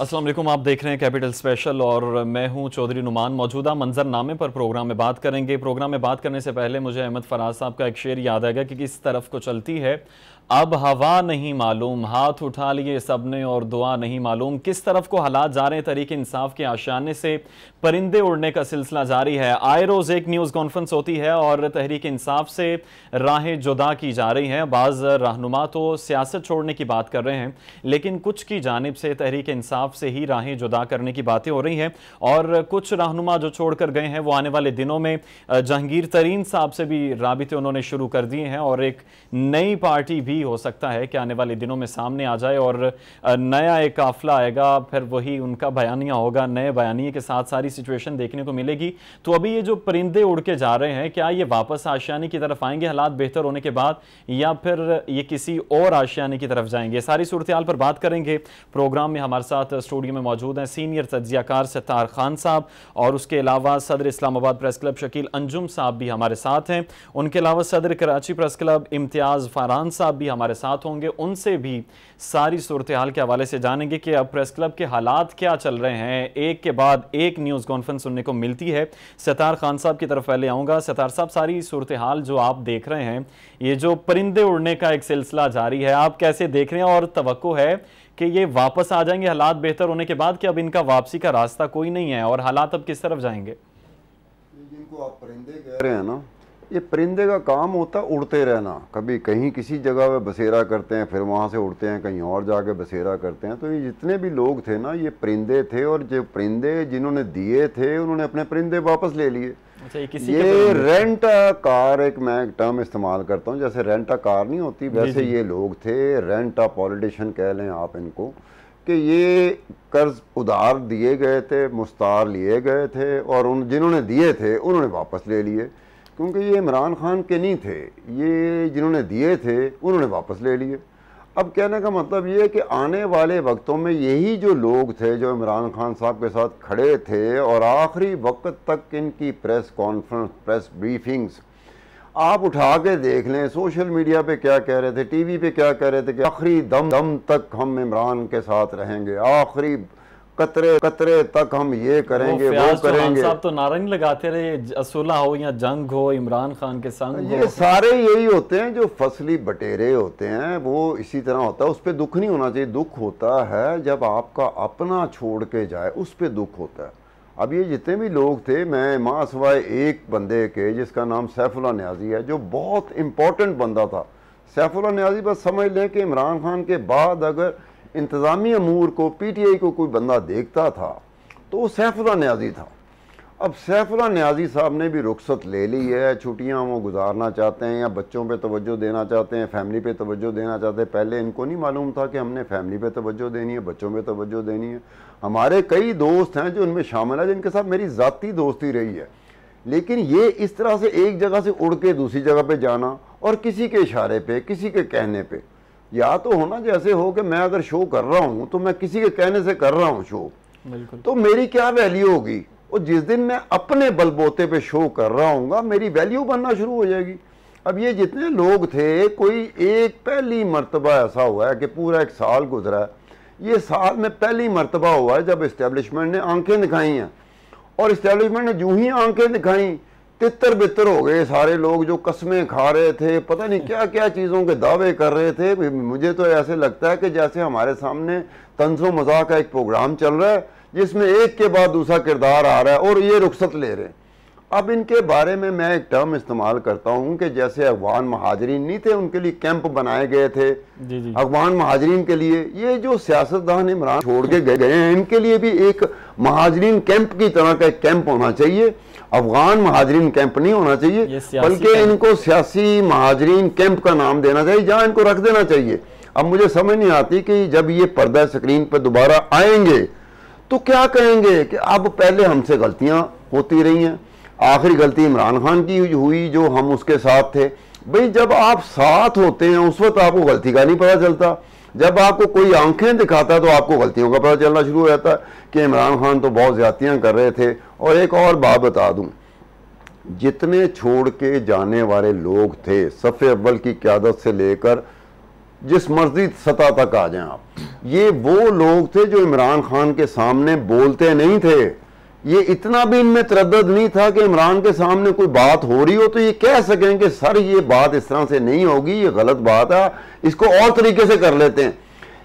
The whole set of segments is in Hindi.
अस्सलाम वालेकुम, आप देख रहे हैं कैपिटल स्पेशल और मैं हूं चौधरी नुमान। मौजूदा मंजरनामे पर प्रोग्राम में बात करेंगे। प्रोग्राम में बात करने से पहले मुझे अहमद फराज साहब का एक शेर याद आएगा कि किस तरफ को चलती है अब हवा नहीं मालूम, हाथ उठा लिए सबने और दुआ नहीं मालूम। किस तरफ को हालात जा रहे हैं, तहरीक इंसाफ के आशियाने से परिंदे उड़ने का सिलसिला जारी है। आए रोज़ एक न्यूज़ कॉन्फ्रेंस होती है और तहरीक इंसाफ से राहें जुदा की जा रही हैं। बाज़ रहनुमा तो सियासत छोड़ने की बात कर रहे हैं, लेकिन कुछ की जानिब से तहरीक इंसाफ से ही राहें जुदा करने की बातें हो रही हैं। और कुछ रहनुमा जो छोड़ कर गए हैं वो आने वाले दिनों में जहांगीर तरीन साहब से भी राबिते उन्होंने शुरू कर दिए हैं और एक नई पार्टी भी हो सकता है कि आने वाले दिनों में सामने आ जाए और नया एक काफिला आएगा, फिर वही उनका बयानिया होगा। नए बयानिए के साथ सारी सिचुएशन देखने को मिलेगी। तो अभी ये जो परिंदे उड़ के जा रहे हैं, क्या ये वापस आशियाने की तरफ आएंगे हालात बेहतर होने के बाद, या फिर ये किसी और आशियाने की तरफ जाएंगे? सारी सूरत हाल पर बात करेंगे। प्रोग्राम में हमारे साथ स्टूडियो में मौजूद हैं सीनियर तज्जियाकार सत्तार खान साहब और उसके अलावा सदर इस्लामाबाद प्रेस क्लब शकील अंजुम साहब भी हमारे साथ हैं। उनके अलावा सदर कराची प्रेस क्लब इम्तियाज़ फरहान साहब भी हमारे साथ होंगे। उनसे भी सारी सूरत हाल के हवाले से जानेंगे कि अब प्रेस क्लब के हालात क्या चल रहे हैं। एक के बाद एक न्यूज़ कॉन्फ्रेंस सुनने को मिलती है। सत्तार खान साहब की तरफ पहले आऊँगा। सत्तार साहब, सारी सूरत हाल जो आप देख रहे हैं, ये जो परिंदे उड़ने का एक सिलसिला जारी है, आप कैसे देख रहे हैं और तवक्को है कि ये वापस आ जाएंगे हालात बेहतर होने के बाद, कि अब इनका वापसी का रास्ता कोई नहीं है और हालात अब किस तरफ जाएंगे? जिनको आप परिंदे कह रहे हैं ना, ये परिंदे का काम होता है उड़ते रहना। कभी कहीं किसी जगह पे बसेरा करते हैं, फिर वहाँ से उड़ते हैं कहीं और जाके बसेरा करते हैं। तो ये जितने भी लोग थे ना, ये परिंदे थे और जो परिंदे जिन्होंने दिए थे उन्होंने अपने परिंदे वापस ले लिए। अच्छा, ये रेंट अ कार, एक मैं एक टर्म इस्तेमाल करता हूँ, जैसे रेंट अ कार नहीं होती वैसे ये लोग थे। रेंट अ पॉलिटिशियन कह लें आप इनको, कि ये कर्ज उधार दिए गए थे, मुस्तार लिए गए थे और उन जिन्होंने दिए थे उन्होंने वापस ले लिए, क्योंकि ये इमरान खान के नहीं थे। ये जिन्होंने दिए थे उन्होंने वापस ले लिए। अब कहने का मतलब ये है कि आने वाले वक्तों में यही जो लोग थे जो इमरान खान साहब के साथ खड़े थे और आखिरी वक्त तक इनकी प्रेस कॉन्फ्रेंस, प्रेस ब्रीफिंग्स आप उठा के देख लें, सोशल मीडिया पे क्या कह रहे थे, टीवी पे क्या कह रहे थे कि आखिरी दम तक हम इमरान के साथ रहेंगे, आखिरी कतरे कतरे तक हम ये करेंगे वो करेंगे। साहब तो नारा नहीं लगाते रहे, सुलह हो या जंग हो, इमरान खान के संग ये सारे यही होते हैं जो फसली बटेरे होते हैं, वो इसी तरह होता है। उस पर दुख नहीं होना चाहिए। दुख होता है जब आपका अपना छोड़ के जाए, उस पर दुख होता है। अब ये जितने भी लोग थे, मैं माँ सिवाय एक बंदे के जिसका नाम सैफुल्लाह न्याजी है, जो बहुत इम्पोर्टेंट बंदा था। सैफुल्लाह न्याजी बस समझ लें कि इमरान खान के बाद अगर इंतज़ामी अमूर को पीटीआई को कोई बंदा देखता था तो वो सैफुल्लाह न्याजी था। अब सैफुल्लाह न्याजी साहब ने भी रुखसत ले ली है, छुट्टियां वो गुजारना चाहते हैं या बच्चों पे तवज्जो देना चाहते हैं, फैमिली पे तवज्जो देना चाहते हैं। पहले इनको नहीं मालूम था कि हमने फैमिली पे तवज्जो देनी है, बच्चों पे तवज्जो देनी है। हमारे कई दोस्त हैं जो उनमें शामिल है, जिनके साथ मेरी ज़ाती दोस्ती रही है, लेकिन ये इस तरह से एक जगह से उड़ के दूसरी जगह पर जाना और किसी के इशारे पर, किसी के कहने पर, या तो होना जैसे हो कि मैं अगर शो कर रहा हूं तो मैं किसी के कहने से कर रहा हूं शो, तो मेरी क्या वैल्यू होगी। और जिस दिन मैं अपने बलबोते पे शो कर रहा हूँ मेरी वैल्यू बनना शुरू हो जाएगी। अब ये जितने लोग थे, कोई एक पहली मर्तबा ऐसा हुआ है कि पूरा एक साल गुजरा है, ये साल में पहली मर्तबा हुआ है जब इस्टेब्लिशमेंट ने आंखें दिखाई हैं। और इस्टेब्लिशमेंट ने जो ही आंखें दिखाई, तितर बितर हो गए सारे लोग जो कस्में खा रहे थे, पता नहीं क्या क्या चीज़ों के दावे कर रहे थे। मुझे तो ऐसे लगता है कि जैसे हमारे सामने तंज़ो मज़ाक का एक प्रोग्राम चल रहा है जिसमें एक के बाद दूसरा किरदार आ रहा है और ये रुखसत ले रहे हैं। अब इनके बारे में मैं एक टर्म इस्तेमाल करता हूँ कि जैसे अफगान महाजरीन नहीं थे, उनके लिए कैंप बनाए गए थे। अफगान महाजरीन के लिए ये जो सियासतदान इमरान छोड़ के गए हैं, इनके लिए भी एक महाजरीन कैंप की तरह का एक कैंप होना चाहिए। अफगान महाजरीन कैंप नहीं होना चाहिए, बल्कि इनको सियासी महाजरीन कैंप का नाम देना चाहिए, जहाँ इनको रख देना चाहिए। अब मुझे समझ नहीं आती कि जब ये पर्दा स्क्रीन पर दोबारा आएंगे तो क्या कहेंगे कि अब पहले हमसे गलतियां होती रही हैं, आखिरी गलती इमरान खान की हुई जो हम उसके साथ थे। भाई जब आप साथ होते हैं उस वक्त आपको गलती का नहीं पता चलता, जब आपको कोई आंखें दिखाता है तो आपको गलतियों का पता चलना शुरू हो जाता है कि इमरान खान तो बहुत ज्यादतियां कर रहे थे। और एक और बात बता दूं, जितने छोड़ के जाने वाले लोग थे, सफ़े अव्वल की क़यादत से लेकर जिस मर्जी सतह तक आ जाएं आप, ये वो लोग थे जो इमरान खान के सामने बोलते नहीं थे। ये इतना भी इनमें तरद्दुद नहीं था कि इमरान के सामने कोई बात हो रही हो तो ये कह सकें कि सर ये बात इस तरह से नहीं होगी, ये गलत बात है, इसको और तरीके से कर लेते हैं।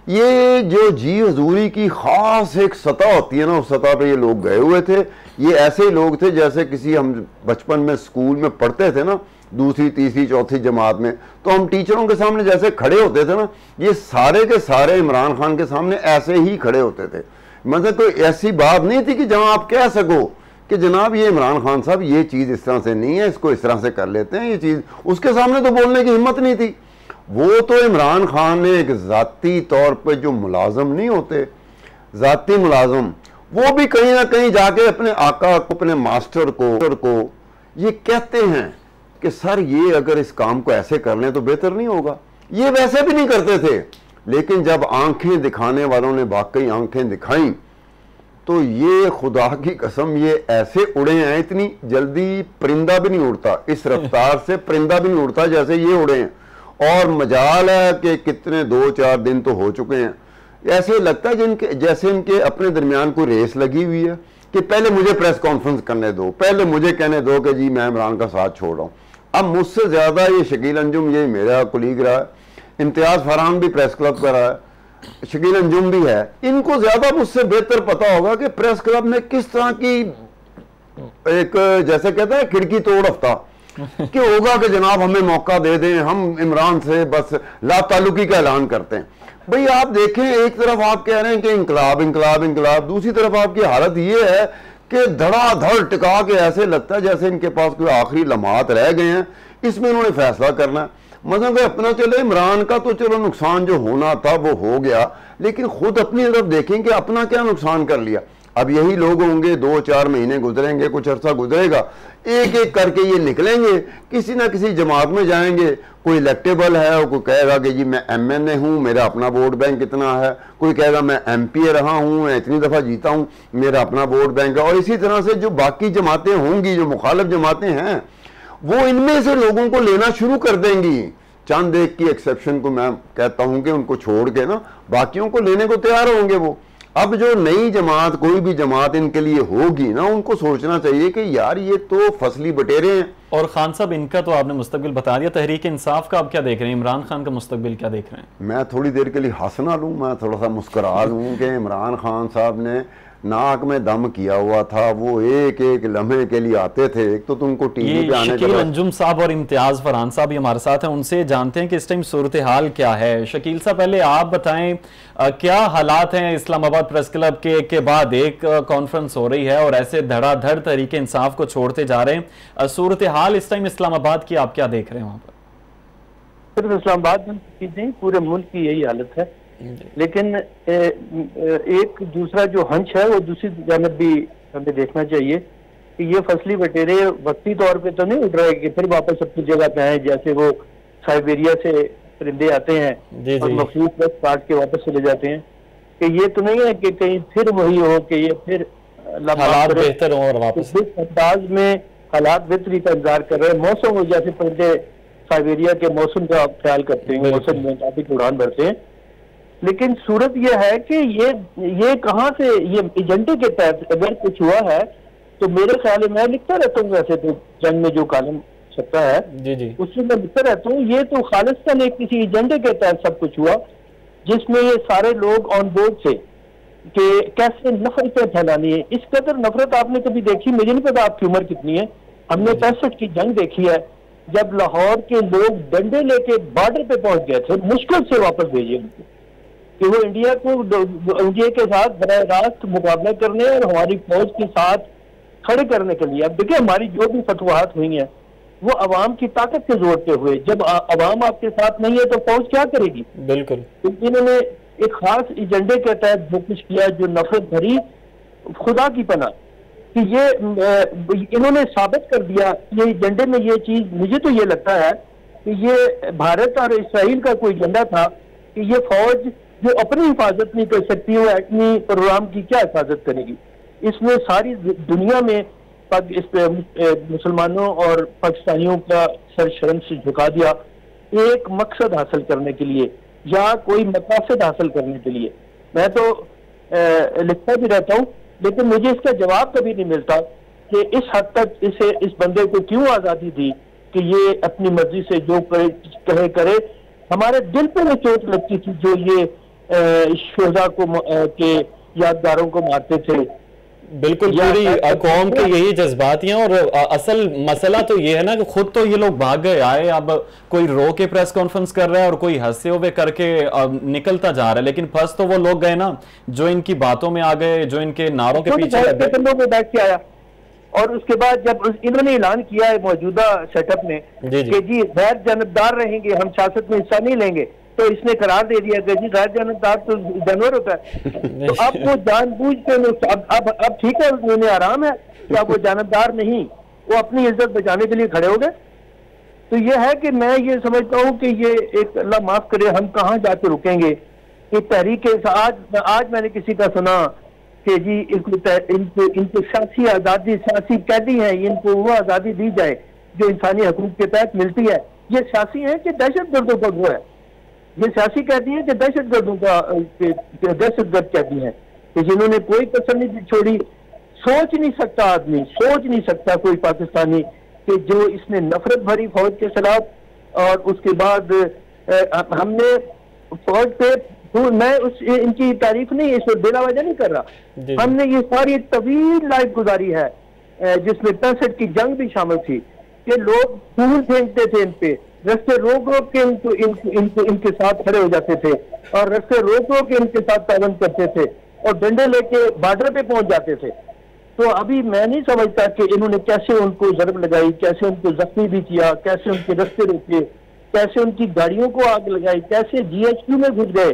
ये जो जी हजूरी की खास एक सतह होती है ना, उस सतह पे ये लोग गए हुए थे। ये ऐसे लोग थे जैसे किसी, हम बचपन में स्कूल में पढ़ते थे ना, दूसरी तीसरी चौथी जमात में, तो हम टीचरों के सामने जैसे खड़े होते थे ना, ये सारे के सारे इमरान खान के सामने ऐसे ही खड़े होते थे। मतलब कोई ऐसी बात नहीं थी कि जहां आप कह सको कि जनाब ये इमरान खान साहब ये चीज़ इस तरह से नहीं है, इसको इस तरह से कर लेते हैं, ये चीज़ उसके सामने तो बोलने की हिम्मत नहीं थी। वो तो इमरान खान ने एक ज़ाती तौर पे जो मुलाजम नहीं होते, ज़ाती मुलाजम, वो भी कहीं ना कहीं जाके अपने आका को, अपने मास्टर को ये कहते हैं कि सर ये अगर इस काम को ऐसे कर लें तो बेहतर नहीं होगा। ये वैसे भी नहीं करते थे, लेकिन जब आंखें दिखाने वालों ने वाकई आंखें दिखाई तो ये खुदा की कसम ये ऐसे उड़े हैं, इतनी जल्दी परिंदा भी नहीं उड़ता, इस रफ्तार से परिंदा भी नहीं उड़ता जैसे ये उड़े हैं। और मजाल है कि कितने 2-4 दिन तो हो चुके हैं, ऐसे लगता है जिनके जैसे इनके अपने दरमियान कोई रेस लगी हुई है कि पहले मुझे प्रेस कॉन्फ्रेंस करने दो, पहले मुझे कहने दो कि जी मैं इमरान का साथ छोड़ रहा हूँ। अब मुझसे ज़्यादा ये शकील अंजुम, ये मेरा कुलीग रहा है, इम्तियाज़ फरहान भी प्रेस क्लब का रहा है, शकील अंजुम भी है, इनको ज़्यादा मुझसे बेहतर पता होगा कि प्रेस क्लब में किस तरह की एक, जैसे कहते हैं खिड़की तोड़ हफ्ता कि होगा कि जनाब हमें मौका दे दें, हम इमरान से बस ला ताल्लुकी का ऐलान करते हैं। भाई आप देखें, एक तरफ आप कह रहे हैं कि इंकलाब इंकलाब इंकलाब, दूसरी तरफ आपकी हालत ये है कि धड़ाधड़ टिका के ऐसे लगता है जैसे इनके पास कोई आखिरी लम्हात रह गए हैं, इसमें उन्होंने फैसला करना है। मतलब अपना चले इमरान का तो चलो नुकसान जो होना था वो हो गया, लेकिन खुद अपनी तरफ देखें कि अपना क्या नुकसान कर लिया। अब यही लोग होंगे, 2-4 महीने गुजरेंगे, कुछ अरसा गुजरेगा, एक एक करके ये निकलेंगे, किसी ना किसी जमात में जाएंगे, कोई इलेक्टेबल है और कोई कहेगा कि जी मैं MNA हूँ, मेरा अपना वोट बैंक इतना है, कोई कहेगा मैं MPA रहा हूँ, मैं इतनी दफ़ा जीता हूँ, मेरा अपना वोट बैंक है। और इसी तरह से जो बाकी जमातें होंगी, जो मुखालिफ जमातें हैं, वो इनमें से लोगों को लेना शुरू कर देंगी। चंद एक की एक्सेप्शन को मैं कहता हूँ कि उनको छोड़ के ना बाकियों को लेने को तैयार होंगे वो। अब जो नई जमात, कोई भी जमात इनके लिए होगी ना, उनको सोचना चाहिए कि यार ये तो फसली बटेरे हैं। और खान साहब, इनका तो आपने मुस्तकबिल बता दिया, तहरीक इंसाफ का आप क्या देख रहे हैं, इमरान खान का मुस्तकबिल क्या देख रहे हैं? मैं थोड़ी देर के लिए हंसना लूँ, मैं थोड़ा सा मुस्कुरा लूँ कि इमरान खान साहब ने नाक में दम किया हुआ था, वो एक एक लम्हे के लिए आते थे। एक तो तुमको टीवी पे आने शकील अंजुम साहब और इम्तियाज फरहान साहब भी हमारे साथ हैं, उनसे जानते हैं कि इस टाइम सूरत हाल क्या है। शकील साहब, पहले आप बताएं क्या हालात हैं इस्लामाबाद प्रेस क्लब के बाद एक कॉन्फ्रेंस हो रही है और ऐसे धड़ाधड़ तरीके इंसाफ को छोड़ते जा रहे हैं, सूरत हाल इस टाइम इस्लामाबाद की आप क्या देख रहे हैं वहां पर? सिर्फ इस्लामाबाद में नहीं, पूरे मुल्क की यही हालत है। लेकिन एक दूसरा जो हंच है वो दूसरी जानब भी हमें देखना चाहिए कि ये फसली बटेरे वक्ती तौर पे तो नहीं उठ रहे कि फिर वापस अपनी जगह पे आए, जैसे वो साइबेरिया से परिंदे आते हैं और मखसूस बस काट के वापस चले जाते हैं, कि ये तो नहीं है कि कहीं फिर वही हो कि ये फिर हालात बेहतर हो और वापस अंदाज में हालात बेहतरी का इंतजार कर रहे हैं। मौसम हो, जैसे परिंदे साइबेरिया के मौसम का ख्याल करते हैं, मौसम में काफी उड़ान भरते हैं। लेकिन सूरत यह है कि ये कहाँ से, ये एजेंडे के तहत अगर कुछ हुआ है तो मेरे ख्याल में, मैं लिखता रहता हूँ वैसे तो जंग में जो कॉलम छपता है उसमें मैं लिखता रहता हूँ, ये तो खालिस्तान एक किसी एजेंडे के तहत सब कुछ हुआ, जिसमें ये सारे लोग ऑन बोर्ड थे कि कैसे नफरतें फैलानी है। इस कदर नफरत आपने कभी देखी? मुझे नहीं पता आपकी उम्र कितनी है, हमने 65 की जंग देखी है, जब लाहौर के लोग डंडे लेके बॉर्डर पे पहुंच गए थे, मुश्किल से वापस भेजे उनको कि वो इंडिया के साथ बराह रास्त मुकाबला करने और हमारी फौज के साथ खड़े करने के लिए। अब देखिए, हमारी जो भी फतवाहत हुई हैं वो अवाम की ताकत के जोर पे हुए। जब अवाम आपके साथ नहीं है तो फौज क्या करेगी? बिल्कुल। तो इन्होंने एक खास एजेंडे के तहत जो कुछ किया, जो नफरत भरी, खुदा की पनाह कि ये इन्होंने साबित कर दिया। ये एजेंडे में ये चीज, मुझे तो ये लगता है कि ये भारत और इसराइल का कोई एजेंडा था कि ये फौज जो अपनी हिफाजत नहीं कर सकती, वो एटमी प्रोग्राम की क्या हिफाजत करेगी। इसमें सारी दुनिया में इस पे मुसलमानों और पाकिस्तानियों का सर शर्म से झुका दिया एक मकसद हासिल करने के लिए या कोई मकासद हासिल करने के लिए। मैं तो लिखता भी रहता हूँ, लेकिन मुझे इसका जवाब कभी नहीं मिलता कि इस हद तक इस बंदे को क्यों आज़ादी दी कि ये अपनी मर्जी से जो कहे करे। हमारे दिल पे वो चोट लगती थी जो ये शोहदा को के यादगारों को मारते थे। बिल्कुल, पूरी कौम के यही जज्बात हैं। और असल मसला तो ये है ना कि खुद तो ये लोग भाग गए आए, अब कोई रो के प्रेस कॉन्फ्रेंस कर रहा है और कोई हंसते हुए करके निकलता जा रहा है, लेकिन फंस तो वो लोग गए ना जो इनकी बातों में आ गए, जो इनके नारों के पीछे बैठ के आया। और उसके बाद जब इन्होंने ऐलान किया है मौजूदा सेटअप ने कि जी गैर जानबदार रहेंगे, हम सियासत में हिस्सा नहीं लेंगे, तो इसने करार दे दिया कि जी गैर जानबदार तो जानवर होता है। तो अब वो जानबूझ के अब ठीक है, उन्हें आराम है कि अब वो जानबदार नहीं, वो अपनी इज्जत बचाने के लिए खड़े हो गए। तो ये है कि मैं ये समझता हूँ कि ये एक, अल्लाह माफ करे, हम कहाँ जाके रुकेंगे कि तहरीक। आज मैंने किसी का सुना कि जी इनको सियासी आज़ादी, सियासी कैदी हैं, इनको वो आज़ादी दी जाए जो इंसानी हकूक के तहत मिलती है। ये सियासी है कि दहशत गर्दों का वो है, ये सियासी कैदी है कि दहशत गर्दों का दहशतगर्द कैदी है कि जिन्होंने कोई कसर नहीं छोड़ी। सोच नहीं सकता आदमी, सोच नहीं सकता कोई पाकिस्तानी कि जो इसने नफरत भरी फौज के खिलाफ। और उसके बाद हमने फौज पे, मैं इनकी तारीफ नहीं, इसमें बेलावजह नहीं कर रहा, हमने ये सारी तवील लाइफ गुजारी है जिसमें 65 की जंग भी शामिल थी कि लोग फूल फेंकते थे इन पे, रस्ते रोक रोक के इनके साथ खड़े हो जाते थे और रस्ते रोक रोक के इनके साथ ताबंद करते थे और डंडे लेके बॉर्डर पे पहुंच जाते थे। तो अभी मैं नहीं समझता कि इन्होंने कैसे उनको जरब लगाई, कैसे उनको जख्मी भी किया, कैसे उनके रस्ते रोके, कैसे उनकी गाड़ियों को आग लगाई, कैसे GHQ में घुस गए,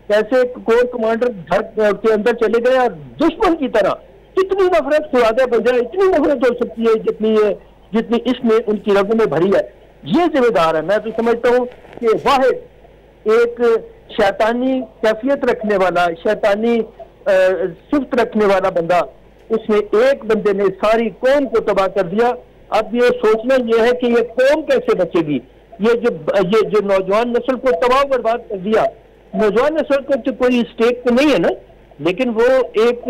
कैसे कोर कमांडर घर के अंदर चले गए और दुश्मन की तरह। कितनी नफरत खुदा बजाय, इतनी नफरत हो सकती है जितनी इसमें उनकी रगों में भरी है। ये जिम्मेदार है। मैं तो समझता हूँ कि वाहिद एक शैतानी कैफियत रखने वाला, शैतानी सिफ्त रखने वाला बंदा, उसने एक बंदे ने सारी कौम को तबाह कर दिया। अब ये सोचना ये है कि ये कौम कैसे बचेगी। ये जो नौजवान नस्ल को तबाह बर्बाद कर दिया, नौजवान नस्ल को तो कोई स्टेक तो नहीं है ना, लेकिन वो एक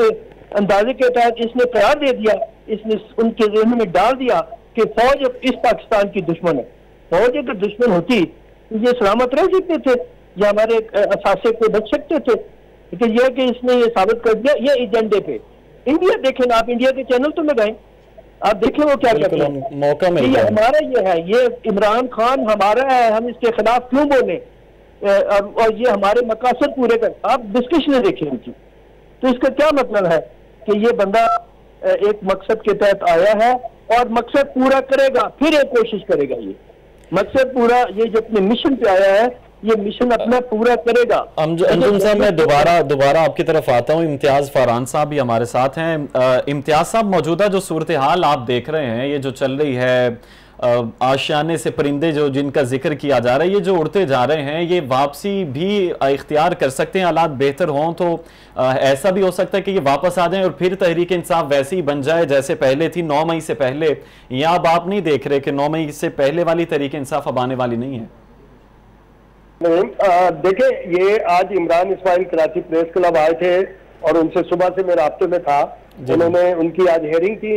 अंदाजे के तहत इसने करार दे दिया, इसने उनके ज़हन में डाल दिया कि फौज इस पाकिस्तान की दुश्मन है। फौज अगर दुश्मन होती तो ये सलामत रह सकते थे या हमारे असासे को बच सकते थे, लेकिन यह कि इसने ये साबित कर दिया। ये एजेंडे पे इंडिया देखें ना, आप इंडिया के चैनल तो लगाएं, आप देखें वो क्या कहते हैं। मौका मिल ये हमारा ये है, ये इमरान खान हमारा है, हम इसके खिलाफ क्यों बोले और ये हमारे मकासद पूरे कर। आप डिस्कशन देखें इनकी, तो इसका क्या मतलब है कि ये बंदा एक मकसद के तहत आया है और मकसद पूरा करेगा, फिर एक कोशिश करेगा। ये मकसद पूरा, ये जो अपने मिशन पे आया है, ये मिशन अपना पूरा करेगा। अंजुम साहब, मैं दोबारा आपकी तरफ आता हूँ। इम्तियाज फरहान साहब भी हमारे साथ हैं। इम्तियाज साहब, मौजूदा जो सूरत हाल आप देख रहे हैं, ये जो चल रही है, आशियाने से परिंदे जो जिनका जिक्र किया जा रहा है, ये जो उड़ते जा रहे हैं, ये वापसी भी इख्तियार कर सकते हैं। हालात बेहतर हों तो ऐसा भी हो सकता है कि ये वापस आ जाएं और फिर तहरीक इंसाफ वैसी ही बन जाए जैसे पहले थी 9 मई से पहले। या अब आप नहीं देख रहे कि 9 मई से पहले वाली तहरीक इंसाफ अब आने वाली नहीं है? देखिए, ये आज इमरान इस्माइल कराची प्रेस क्लब आए थे और उनसे सुबह से मैं राब्ते में था। उन्होंने उनकी आज हेयरिंग थी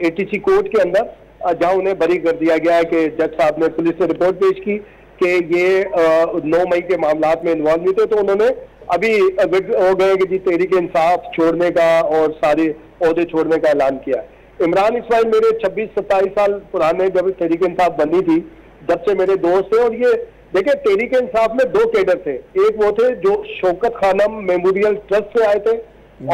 ATC कोर्ट के अंदर, जहां उन्हें बरी कर दिया गया है कि जज साहब ने पुलिस से रिपोर्ट पेश की कि ये 9 मई के मामलात में इन्वॉल्व नहीं थे। तो उन्होंने अभी हो गए कि जी तहरीक इंसाफ छोड़ने का और सारे ओहदे छोड़ने का ऐलान किया है। इमरान इस्माइल मेरे 26-27 साल पुराने जब तहरीक इंसाफ बनी थी, जब से मेरे दोस्त थे। और ये देखिए, तहरीक इंसाफ में 2 कैडर थे, एक वो थे जो शौकत खानम मेमोरियल ट्रस्ट से आए थे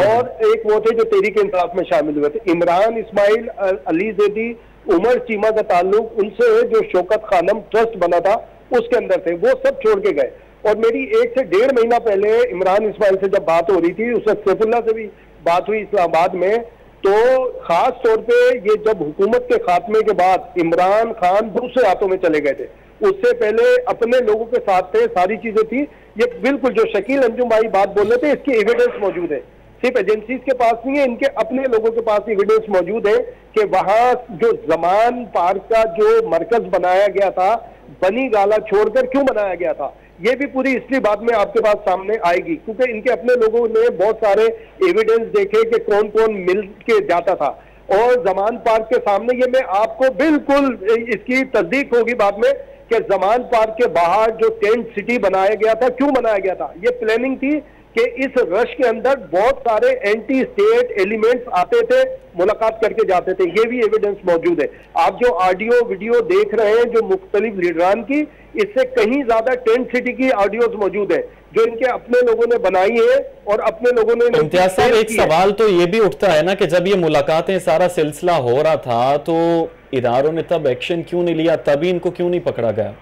और एक वो थे जो तहरीक इंसाफ में शामिल हुए थे। इमरान इस्माइल, अली जैदी, उमर चीमा का ताल्लुक उनसे है जो शौकत खानम ट्रस्ट बना था उसके अंदर थे, वो सब छोड़ के गए। और मेरी 1 से 1.5 महीना पहले इमरान इस्माइल से जब बात हो रही थी, उस वक्त सैफुल्लाह से भी बात हुई इस्लामाबाद में, तो खास तौर पे ये जब हुकूमत के खात्मे के बाद इमरान खान दूसरे हाथों में चले गए थे, उससे पहले अपने लोगों के साथ थे, सारी चीजें थी। ये बिल्कुल जो शकील अंजुम भाई बात बोल रहे थे, इसकी एविडेंस मौजूद है, सिर्फ एजेंसीज के पास नहीं है, इनके अपने लोगों के पास एविडेंस मौजूद है कि वहां जो जमान पार्क का जो मरकज बनाया गया था, बनी गाला छोड़कर क्यों बनाया गया था। ये भी पूरी हिस्ट्री बाद में आपके पास सामने आएगी, क्योंकि इनके अपने लोगों ने बहुत सारे एविडेंस देखे कि कौन कौन मिल के जाता था। और जमान पार्क के सामने, ये मैं आपको बिल्कुल इसकी तस्दीक होगी बाद में कि जमान पार्क के बाहर जो टेंट सिटी बनाया गया था, क्यों बनाया गया था? ये प्लानिंग थी कि इस रश के अंदर बहुत सारे एंटी स्टेट एलिमेंट्स आते थे, मुलाकात करके जाते थे। ये भी एविडेंस मौजूद है। आप जो ऑडियो वीडियो देख रहे हैं जो मुख्तलिफ लीडरान की, इससे कहीं ज्यादा टेंट सिटी की ऑडियोज मौजूद है जो इनके अपने लोगों ने बनाई है और अपने लोगों ने। इम्तियाज साहब, एक सवाल तो ये भी उठता है ना कि जब ये मुलाकातें सारा सिलसिला हो रहा था तो इदारों ने तब एक्शन क्यों नहीं लिया, तभी इनको क्यों नहीं पकड़ा गया?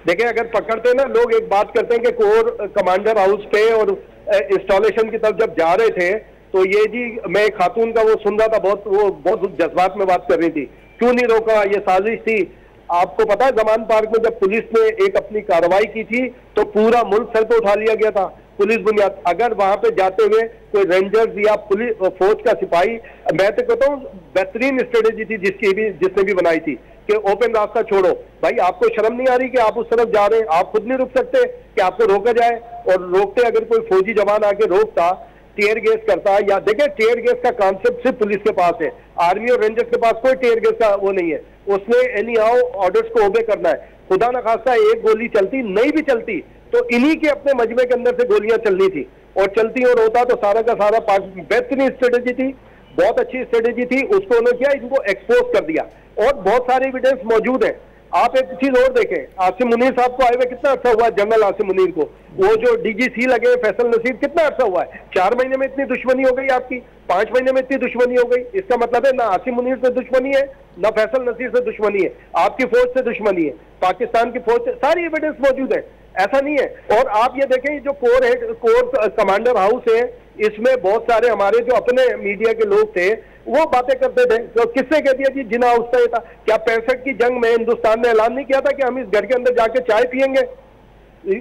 देखिए, अगर पकड़ते ना, लोग एक बात करते हैं कि कोर कमांडर हाउस पे और इंस्टॉलेशन की तरफ जब जा रहे थे तो ये जी, मैं एक खातून का वो सुन रहा था, बहुत जज्बात में बात कर रही थी, क्यों नहीं रोका, ये साजिश थी। आपको पता है जमान पार्क में जब पुलिस ने एक अपनी कार्रवाई की थी तो पूरा मुल्क सर पे उठा लिया गया था पुलिस बुनियाद। अगर वहां पे जाते हुए कोई रेंजर्स या पुलिस फौज का सिपाही, मैं तो कहता हूँ बेहतरीन स्ट्रेटेजी थी जिसने भी बनाई थी कि ओपन रास्ता छोड़ो। भाई, आपको शर्म नहीं आ रही कि आप उस तरफ जा रहे हैं? आप खुद नहीं रुक सकते कि आपको रोका जाए? और रोकते अगर कोई फौजी जवान आके रोकता, टीयर गैस करता, या देखिए टीयर गैस का कॉन्सेप्ट सिर्फ पुलिस के पास है, आर्मी और रेंजर्स के पास कोई टीयर गैस का वो नहीं है। उसने एनी हाउ ऑर्डर्स को ओबे करना है। खुदा न खास्ता एक गोली चलती, नहीं भी चलती तो इन्हीं के अपने मजमे के अंदर से गोलियां चलनी थी, और चलती और होता तो सारा का सारा बेहतरीन स्ट्रेटेजी थी, बहुत अच्छी स्ट्रेटेजी थी। उसको उन्होंने किया, इनको एक्सपोज कर दिया और बहुत सारे एविडेंस मौजूद है। आप एक चीज और देखें, आसिम मुनीर साहब को आए हुए कितना अर्सा हुआ है, जनरल आसिम मुनीर को, वो जो डीजीसी लगे फैसल नसीर, कितना अर्सा हुआ है? 4 महीने में इतनी दुश्मनी हो गई आपकी, 5 महीने में इतनी दुश्मनी हो गई। इसका मतलब है ना आसिम मुनीर से दुश्मनी है, ना फैसल नसीर से दुश्मनी है, आपकी फौज से दुश्मनी है, पाकिस्तान की फौज से, सारी एविडेंस मौजूद है, ऐसा नहीं है। और आप ये देखें, जो कोर कमांडर हाउस है, इसमें बहुत सारे हमारे जो अपने मीडिया के लोग थे वो बातें करते थे। तो किसने कह दिया जी जिना हाउस था? क्या 65 की जंग में हिंदुस्तान ने ऐलान नहीं किया था कि हम इस घर के अंदर जाके चाय पियेंगे?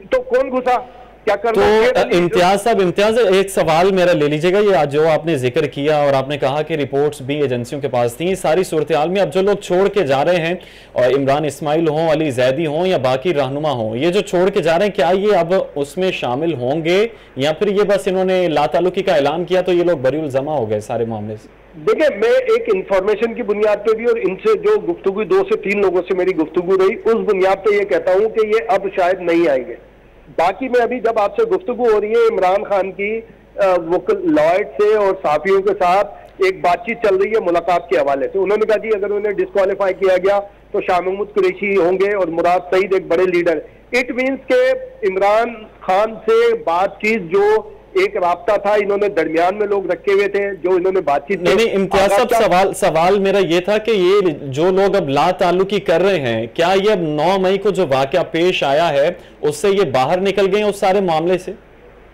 तो कौन घुसा? क्या करना? तो इम्तियाज साहब, इम्तियाज एक सवाल मेरा ले लीजिएगा। ये आज जो आपने जिक्र किया और आपने कहा कि रिपोर्ट्स भी एजेंसियों के पास थी, सारी सूरत हाल में अब जो लोग छोड़ के जा रहे हैं, और इमरान इस्माइल हों, अली जैदी हों या बाकी रहनुमा हों, ये जो छोड़ के जा रहे हैं, क्या ये अब उसमें शामिल होंगे या फिर ये बस इन्होंने लातालुकी का ऐलान किया तो ये लोग बरीउल जमा हो गए सारे मामले से? देखिए, मैं एक इंफॉर्मेशन की बुनियाद पे भी और इनसे जो गुफ्तगू 2 से 3 लोगों से मेरी गुफ्तगू रही, उस बुनियाद पे ये कहता हूं कि ये अब शायद नहीं आएंगे। बाकी मैं अभी जब आपसे गुफ्तगू हो रही है इमरान खान की लॉयड से और साफियों के साथ एक बातचीत चल रही है मुलाकात के हवाले से, उन्होंने कहा जी अगर उन्हें डिस्क्वालीफाई किया गया तो शाह महमूद कुरैशी होंगे और मुराद सईद एक बड़े लीडर। इट मीन्स के इमरान खान से बातचीत जो एक राब्ता था, इन्होंने दरमियान में लोग रखे हुए थे जो इन्होंने बातचीत नहीं, इम्तियाज साहब, सवाल मेरा ये था कि ये जो लोग अब ला ताल्लुकी कर रहे हैं, क्या ये अब 9 मई को जो वाकया पेश आया है उससे ये बाहर निकल गए उस सारे मामले से?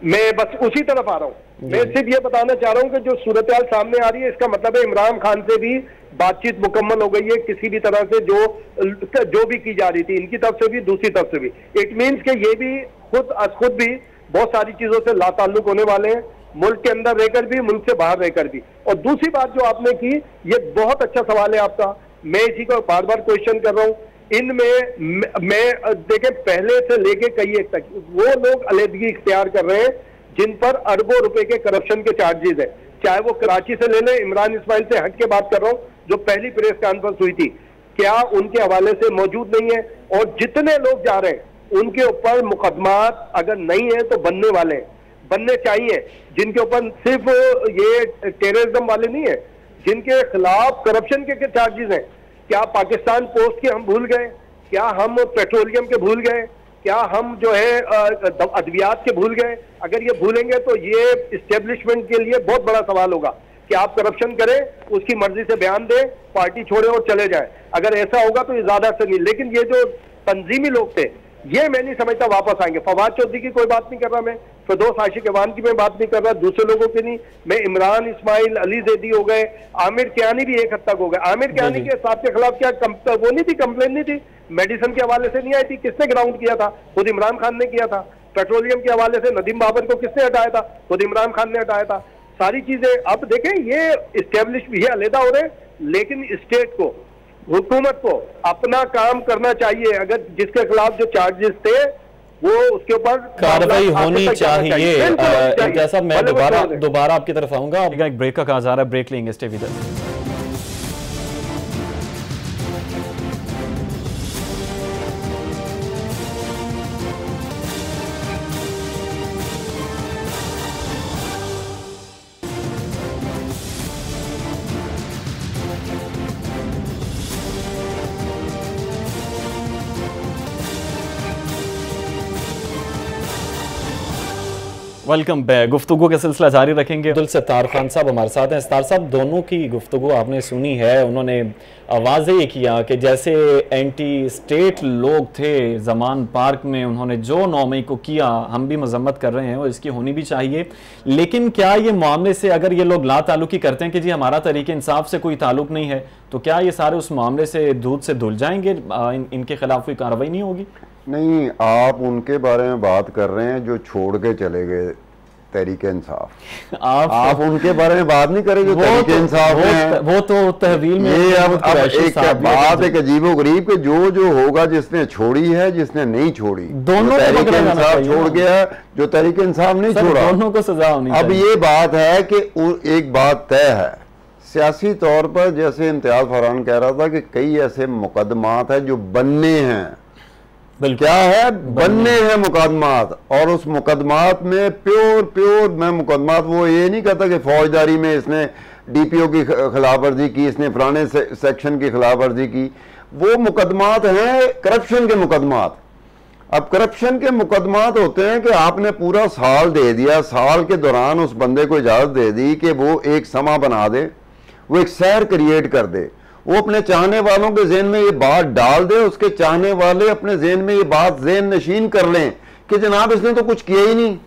मैं बस उसी तरफ आ रहा हूँ। मैं सिर्फ ये बताना चाह रहा हूँ कि जो सूरत हाल सामने आ रही है, इसका मतलब है इमरान खान से भी बातचीत मुकम्मल हो गई है किसी भी तरह से, जो भी की जा रही थी इनकी तरफ से भी दूसरी तरफ से भी। इट मीन्स के ये भी खुद भी बहुत सारी चीजों से लाताल्लुक होने वाले हैं, मुल्क के अंदर रहकर भी, मुल्क से बाहर रहकर भी। और दूसरी बात जो आपने की, ये बहुत अच्छा सवाल है आपका, मैं इसी को बार बार क्वेश्चन कर रहा हूँ। इनमें मैं देखे पहले से लेके कई एक तक वो लोग अलहदगी इख्तियार कर रहे हैं जिन पर अरबों रुपए के करप्शन के चार्जेस है, चाहे वो कराची से ले लें, इमरान इस्माइल से हट के बात कर रहा हूँ, जो पहली प्रेस कॉन्फ्रेंस हुई थी, क्या उनके हवाले से मौजूद नहीं है? और जितने लोग जा रहे हैं उनके ऊपर मुकदमात अगर नहीं है तो बनने वाले हैं, बनने चाहिए, जिनके ऊपर सिर्फ ये टेररिज्म वाले नहीं है, जिनके खिलाफ करप्शन के चार्जेस हैं। क्या पाकिस्तान पोस्ट के हम भूल गए? क्या हम पेट्रोलियम के भूल गए? क्या हम जो है अद्वियात के भूल गए? अगर ये भूलेंगे तो ये इस्टेब्लिशमेंट के लिए बहुत बड़ा सवाल होगा कि आप करप्शन करें, उसकी मर्जी से बयान दें, पार्टी छोड़े और चले जाएं। अगर ऐसा होगा तो ये ज्यादा असर नहीं। लेकिन ये जो तंजीमी लोग थे, ये मैं नहीं समझता वापस आएंगे। फवाद चौधरी की कोई बात नहीं कर रहा मैं, फिरदौस आशिक अवान की मैं बात नहीं कर रहा, दूसरे लोगों की नहीं, मैं इमरान इस्माइल, अली जैदी हो गए, आमिर कियानी भी एक हद तक हो गए। आमिर कियानी के साहब के खिलाफ क्या वो नहीं थी, कंप्लेन नहीं थी, मेडिसिन के हवाले से नहीं आई थी, किसने ग्राउंड किया था? खुद इमरान खान ने किया था। पेट्रोलियम के हवाले से नदीम बाबर को किसने हटाया था? खुद इमरान खान ने हटाया था। सारी चीजें अब देखें, ये इस्टेब्लिश भी है, अलहदा हो रहे, लेकिन स्टेट को, हुकूमत को अपना काम करना चाहिए। अगर जिसके खिलाफ जो चार्जेस थे वो उसके ऊपर कार्रवाई होनी चाहिए। चाहिए। जैसा मैं दोबारा आपकी तरफ आऊंगा, एक ब्रेक का कहा जा रहा है, ब्रेक लेंगे, stay with us. Welcome back. गुफ्तगू का सिलसिला जारी रखेंगे। अब्दुल सत्तार खान साहब हमारे साथ हैं। सत्तार साहब, दोनों की गुफ्तगू आपने सुनी है। उन्होंने वाज़ेह किया कि जैसे एंटी स्टेट लोग थे जमान पार्क में, उन्होंने जो 9 मई को किया, हम भी मजम्मत कर रहे हैं और इसकी होनी भी चाहिए। लेकिन क्या ये मामले से अगर ये लोग ला ताल्लुकी करते हैं कि जी हमारा तरीके इंसाफ से कोई ताल्लुक नहीं है, तो क्या ये सारे उस मामले से दूध से धुल जाएंगे? इनके खिलाफ कोई कार्रवाई नहीं होगी? नहीं, आप उनके बारे में बात कर रहे हैं जो छोड़ के चले गए तहरीक इंसाफ। आप उनके बारे में बात नहीं करेंगे। तहरीक इंसाफ वो तो तहवील में ये अब एक बात एक अजीबोगरीब के जो होगा, जिसने छोड़ी है, जिसने नहीं छोड़ी, दोनों तहरीक इंसाफ छोड़ गया, जो तहरीक इंसाफ नहीं छोड़ा, दोनों को सजा होनी चाहिए। अब ये बात है कि एक बात तय है सियासी तौर पर, जैसे इम्तियाज फरहान कह रहा था कि कई ऐसे मुकदमात है जो बनने हैं। क्या है? बनने हैं मुकदमात, और उस मुकदमात में प्योर मैं मुकदमात, वो ये नहीं कहता कि फौजदारी में इसने डीपीओ की खिलाफ वर्जी की, इसने पुराने सेक्शन की खिलाफ वर्जी की, वो मुकदमात हैं करप्शन के मुकदमात। अब करप्शन के मुकदमात होते हैं कि आपने पूरा साल दे दिया, साल के दौरान उस बंदे को इजाजत दे दी कि वो एक समा बना दे, वो एक शहर क्रिएट कर दे, वो अपने चाहने वालों के ज़हन में ये बात डाल दे, उसके चाहने वाले अपने ज़हन में ये बात ज़हन नशीन कर लें कि जनाब इसने तो कुछ किया ही नहीं।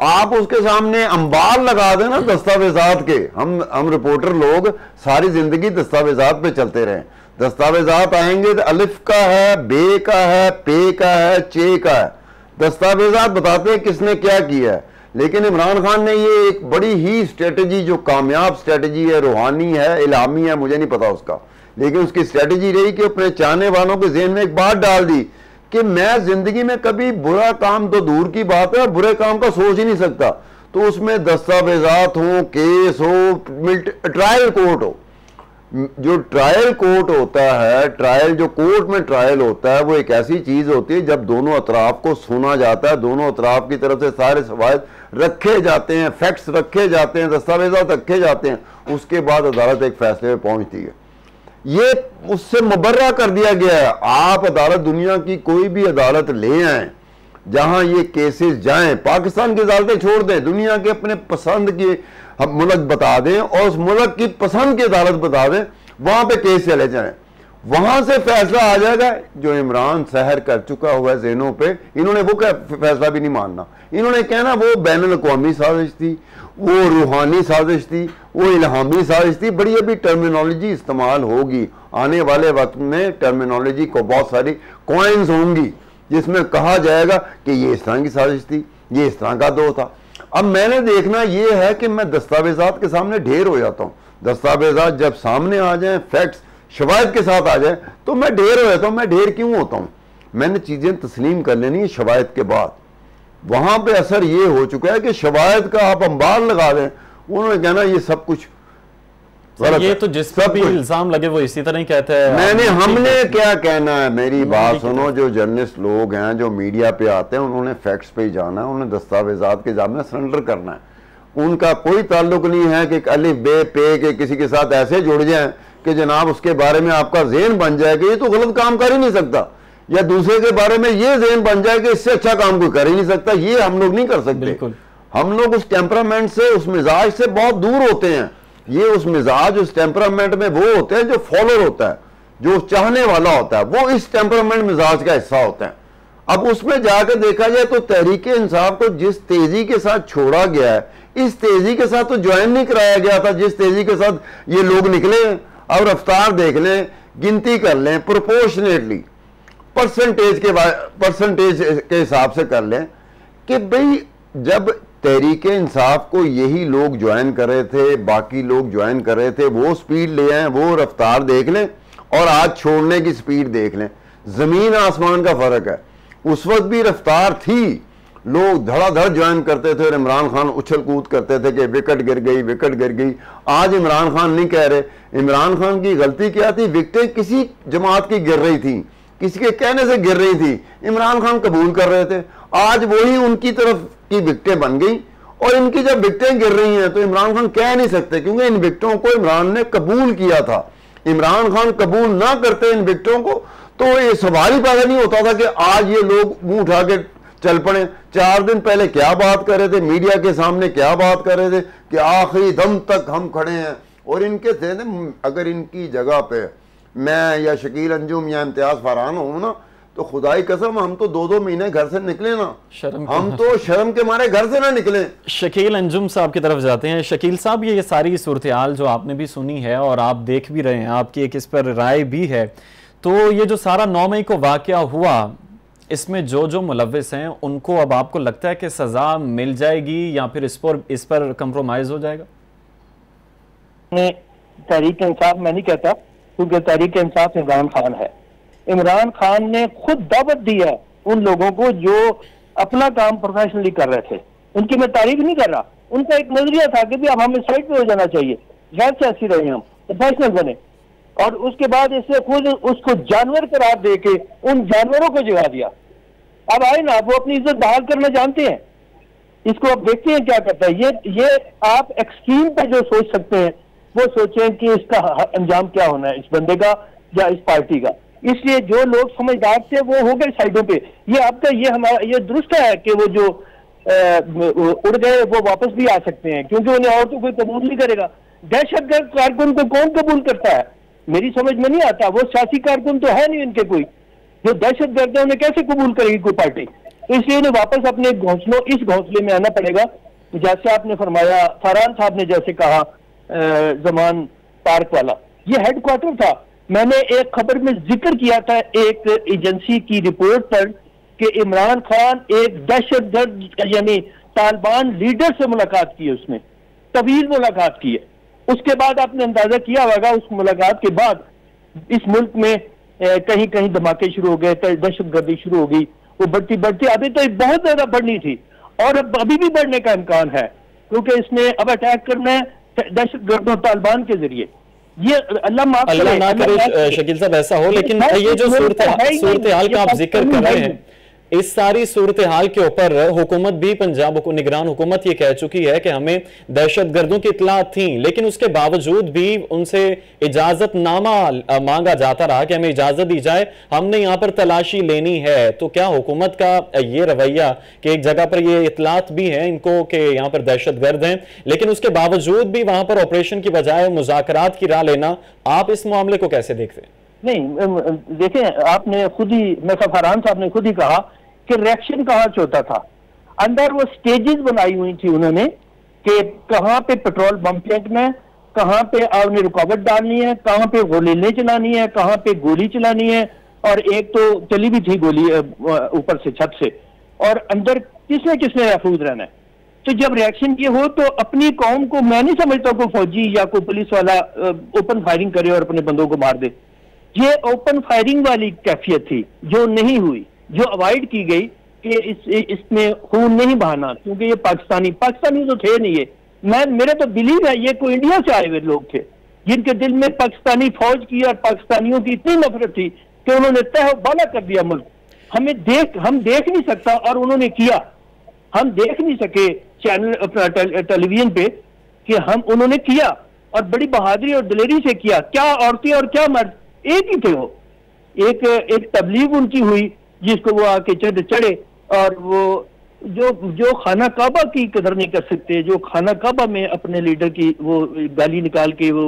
आप उसके सामने अंबार लगा दें ना दस्तावेजात के। हम रिपोर्टर लोग सारी जिंदगी दस्तावेजात पे चलते रहे। दस्तावेजात आएंगे तो अलिफ का है, बे का है, पे का है, चे का है। दस्तावेजात बताते हैं किसने क्या किया है। लेकिन इमरान खान ने ये एक बड़ी ही स्ट्रेटजी, जो कामयाब स्ट्रेटजी है, रूहानी है, इलामी है, मुझे नहीं पता उसका, लेकिन उसकी स्ट्रेटजी रही कि अपने चाहने वालों के ज़हन में एक बात डाल दी कि मैं जिंदगी में कभी बुरा काम तो दूर की बात है, बुरे काम का सोच ही नहीं सकता। तो उसमें दस्तावेजात हो, केस हो, ट्रायल कोर्ट हो। जो ट्रायल कोर्ट होता है, ट्रायल जो कोर्ट में ट्रायल होता है, वो एक ऐसी चीज होती है जब दोनों अतराफ को सुना जाता है, दोनों अतराफ की तरफ से सारे सवाल रखे जाते हैं, फैक्ट्स रखे जाते हैं, दस्तावेजात रखे जाते हैं, उसके बाद अदालत एक फैसले में पहुंचती है। ये उससे मुबर्रा कर दिया गया है। आप अदालत, दुनिया की कोई भी अदालत ले आए जहां ये केसेस जाएं, पाकिस्तान की अदालतें छोड़ दें, दुनिया के अपने पसंद के हम मुल्क बता दें और उस मुल्क की पसंद की अदालत बता दें, वहां पे केस चले जाएं, वहां से फैसला आ जाएगा। जो इमरान सहर कर चुका हुआ है ज़हनों पे, इन्होंने वो क्या फैसला भी नहीं मानना। इन्होंने कहना वो बैनुल अक़वामी साजिश थी, वो रूहानी साजिश थी, वो इल्हामी साजिश थी। बड़ी अभी टर्मिनोलॉजी इस्तेमाल होगी आने वाले वक्त में, टर्मिनोलॉजी को बहुत सारी कॉइन्स होंगी जिसमें कहा जाएगा कि ये इस तरह की साजिश थी, ये इस तरह का दो था। अब मैंने देखना ये है कि मैं दस्तावेजात के सामने ढेर हो जाता हूँ। दस्तावेजात जब सामने आ जाएं, फैक्ट्स शवाहिद के साथ आ जाए, तो मैं ढेर हो जाता हूँ। मैं ढेर क्यों होता हूँ? मैंने चीज़ें तस्लीम कर लेनी है शवाहिद के बाद। वहां पे असर ये हो चुका है कि शवाहिद का आप अंबार लगा दें, उन्होंने कहना ये सब कुछ ये तो जिस पर भी इल्जाम लगे वो इसी तरह ही कहते हैं। हमने क्या कहना है, मेरी बात सुनो। जो जर्नलिस्ट लोग हैं, जो मीडिया पे आते हैं, उन्होंने फैक्ट्स पे ही जाना है, उन्होंने दस्तावेजात के सामने सरेंडर करना है। उनका कोई ताल्लुक नहीं है कि अलिफ बे पे के किसी के साथ ऐसे जुड़ जाएं कि जनाब उसके बारे में आपका ज़हन बन जाए कि ये तो गलत काम कर ही नहीं सकता, या दूसरे के बारे में ये ज़हन बन जाए कि इससे अच्छा काम कोई कर ही नहीं सकता। ये हम लोग नहीं कर सकते। हम लोग उस टेम्परामेंट से, उस मिजाज से बहुत दूर होते हैं। ये उस मिजाज, उस टेम्परामेंट में वो होते हैं जो फॉलोअर होता है, जो चाहने वाला होता है, वो इस टेम्परामेंट मिजाज का हिस्सा होता है। अब उसमें जाकर देखा जाए तो तहरीक इंसाफ को जिस तेजी के साथ छोड़ा गया है, इस तेजी के साथ तो ज्वाइन नहीं कराया गया था जिस तेजी के साथ ये लोग निकले। अब रफ्तार देख लें, गिनती कर लें, प्रोपोर्शनेटली परसेंटेज के हिसाब से कर लें कि भाई जब तहरीक इंसाफ को यही लोग ज्वाइन कर रहे थे, बाकी लोग ज्वाइन कर रहे थे, वो स्पीड ले आए, वो रफ्तार देख लें, और आज छोड़ने की स्पीड देख लें। जमीन आसमान का फर्क है। उस वक्त भी रफ्तार थी, लोग धड़ाधड़ ज्वाइन करते थे और इमरान खान उछल कूद करते थे कि विकेट गिर गई, विकेट गिर गई। आज इमरान खान नहीं कह रहे। इमरान खान की गलती क्या थी? विकेटें किसी जमात की गिर रही थी, किसी के कहने से गिर रही थी, इमरान खान कबूल कर रहे थे। आज वही उनकी तरफ की विकेटें बन गई और इनकी जब विकेटें गिर रही हैं तो इमरान खान कह नहीं सकते, क्योंकि इन विकेटों को इमरान ने कबूल किया था। इमरान खान कबूल ना करते इन विकेटों को तो ये सवाल ही पैदा नहीं होता था कि आज ये लोग मुंह उठा के चल पड़े। 4 दिन पहले क्या बात कर रहे थे, मीडिया के सामने क्या बात कर रहे थे कि आखिरी दम तक हम खड़े हैं। और इनके थे ना, अगर इनकी जगह पे मैं या शकील अंजुम या इम्तियाज फरहान हूं ना, तो खुदाई कसम हम तो 2-2 महीने घर से निकले ना, हम तो शर्म के मारे घर से ना निकले। शकील अंजुम साहब की तरफ जाते हैं। शकील साहब, ये सारी सूरत हाल जो आपने भी सुनी है और आप देख भी रहे हैं, आपकी एक इस पर राय भी है, तो ये जो सारा 9 मई को वाकया हुआ, इसमें जो जो मुलव्विस हैं उनको अब आपको लगता है कि सजा मिल जाएगी या फिर इस पर कंप्रोमाइज हो जाएगा? तहरीक इंसाफ मैं नहीं कहता, क्योंकि तहरीक इंसाफ इमरान खान है। इमरान खान ने खुद दावत दी है उन लोगों को जो अपना काम प्रोफेशनली कर रहे थे। उनकी मैं तारीफ नहीं कर रहा, उनका एक नजरिया था कि अब हमें साइड पे हो जाना चाहिए, गैर सियासी रहे, हम प्रोफेशनल बने। और उसके बाद इसने खुद उसको जानवर करार दे के उन जानवरों को जगा दिया। अब आए ना, वो अपनी इज्जत बहाल करना जानते हैं। इसको अब देखते हैं क्या करता है। ये आप एक्सट्रीम पे जो सोच सकते हैं वो सोचें कि इसका अंजाम क्या होना है, इस बंदे का या इस पार्टी का। इसलिए जो लोग समझदार थे वो हो गए साइडों पे। ये आपका ये दुरुस्त है कि वो जो उड़ गए वो वापस भी आ सकते हैं, क्योंकि उन्हें और तो कोई कबूल नहीं करेगा। दहशतगर्द कारकुन को कौन कबूल करता है? मेरी समझ में नहीं आता। वो सियासी कारकुन तो है नहीं इनके कोई, जो दहशतगर्द है उन्हें कैसे कबूल करेगी कोई पार्टी? तो इसलिए इन्हें वापस अपने इस घोंसले में आना पड़ेगा। जैसे आपने फरमाया, फरहान साहब ने जैसे कहा जमान पार्क वाला, ये हेडक्वार्टर था। मैंने एक खबर में जिक्र किया था एक एजेंसी की रिपोर्ट पर कि इमरान खान एक दहशतगर्द यानी तालिबान लीडर से मुलाकात की है, उसने तवील मुलाकात की है। उसके बाद आपने अंदाजा किया होगा, उस मुलाकात के बाद इस मुल्क में कहीं कहीं धमाके शुरू हो गए, दहशतगर्दी शुरू हो गई। वो बढ़ती बढ़ती अभी तो बहुत ज्यादा बढ़नी थी और अब अभी भी बढ़ने का इम्कान है, क्योंकि इसने अब अटैक करना है दहशतगर्दों तालिबान के जरिए। ये अल्लाह ना करे शकील साहब ऐसा हो, लेकिन ये जो सूरत हाल का आप जिक्र कर रहे हैं, इस सारी सूरत हाल के ऊपर हुकूमत भी, पंजाब को निगरान हुकूमत ये कह चुकी है कि हमें दहशतगर्दों की इत्तला थी, लेकिन उसके बावजूद भी उनसे इजाजतनामा मांगा जाता रहा कि हमें इजाजत दी जाए, हमने यहाँ पर तलाशी लेनी है। तो क्या हुकूमत का ये रवैया कि एक जगह पर ये इत्तलात भी है इनको कि यहाँ पर दहशतगर्द हैं, लेकिन उसके बावजूद भी वहां पर ऑपरेशन की बजाय मुज़ाकरात की राह लेना, आप इस मामले को कैसे देखते हैं? नहीं, देखें, आपने खुद ही, फरहान साहब ने खुद ही कहा कि रिएक्शन कहाँ से होता था। अंदर वो स्टेजेस बनाई हुई थी उन्होंने कि कहाँ पे पेट्रोल बम फेंकना है, कहाँ पे आग में रुकावट डालनी है, कहाँ पे गोलीलें चलानी है, कहाँ पे गोली चलानी है। और एक तो चली भी थी गोली ऊपर से, छत से। और अंदर किसने किसने महफूज रहना है। तो जब रिएक्शन ये हो तो अपनी कौम को, मैं नहीं समझता कोई फौजी या कोई पुलिस वाला ओपन फायरिंग करे और अपने बंदों को मार दे। ये ओपन फायरिंग वाली कैफियत थी जो नहीं हुई, जो अवॉइड की गई कि इसमें खून नहीं बहाना, क्योंकि ये पाकिस्तानी तो थे नहीं। ये मेरा तो बिलीव है ये कोई इंडिया से आए हुए लोग थे जिनके दिल में पाकिस्तानी फौज की और पाकिस्तानियों की इतनी नफरत थी कि उन्होंने तह बाला कर दिया मुल्क। हम देख नहीं सकता और उन्होंने किया। हम देख नहीं सके चैनल अपना टेलीविजन पे कि उन्होंने किया और बड़ी बहादुरी और दिलेरी से किया। क्या औरतें और क्या मर्द एक ही थे। वो एक तबलीग उनकी हुई जिसको वो आके चढ़े और वो जो खाना काबा की कदर नहीं कर सकते, जो खाना काबा में अपने लीडर की वो गाली निकाल के वो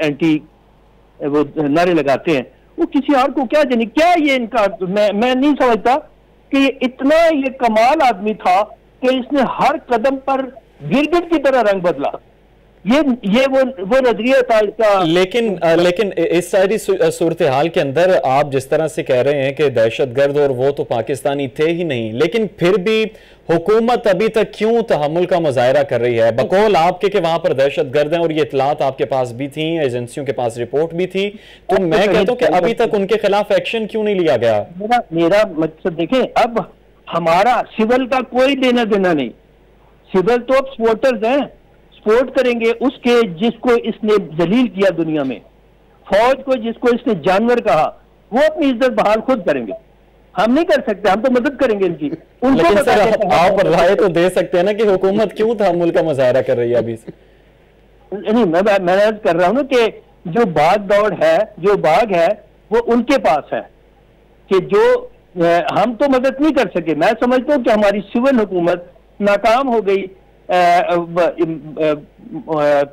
एंटी वो नारे लगाते हैं, वो किसी और को क्या जाने। क्या ये इनका, मैं नहीं समझता कि इतना ये कमाल आदमी था कि इसने हर कदम पर गिरगिट की तरह रंग बदला। ये वो नजरिया था इसका। लेकिन इस सारी सूरत हाल के अंदर आप जिस तरह से कह रहे हैं कि दहशतगर्द और वो तो पाकिस्तानी थे ही नहीं, लेकिन फिर भी हुकूमत अभी तक क्यों तहम्मुल का मुजाहरा कर रही है? बकौल आपके कि वहां पर दहशतगर्द हैं और ये इतलात आपके पास भी थी, एजेंसियों के पास रिपोर्ट भी थी, तो मैं कहता हूं कि अभी तक उनके खिलाफ एक्शन क्यों नहीं लिया गया? मेरा मकसद देखें, अब हमारा सिविल का कोई लेना देना नहीं। सिविल तो अब सपोर्टर्स हैं, सपोर्ट करेंगे उसके जिसको इसने जलील किया दुनिया में। फौज को जिसको इसने जानवर कहा, वो अपनी इज्जत बहाल खुद करेंगे, हम नहीं कर सकते, हम तो मदद करेंगे इनकी। लेकिन सर आप राय तो दे सकते हैं ना कि हुकूमत क्यों तहम्मुल का मुजाहरा कर रही है अभी? नहीं, मैं अर्ज कर रहा हूं ना कि जो भाग दौड़ है, जो भाग है, वो उनके पास है कि जो हम तो मदद नहीं कर सके। मैं समझता हूं कि हमारी सिविल हुकूमत नाकाम हो गई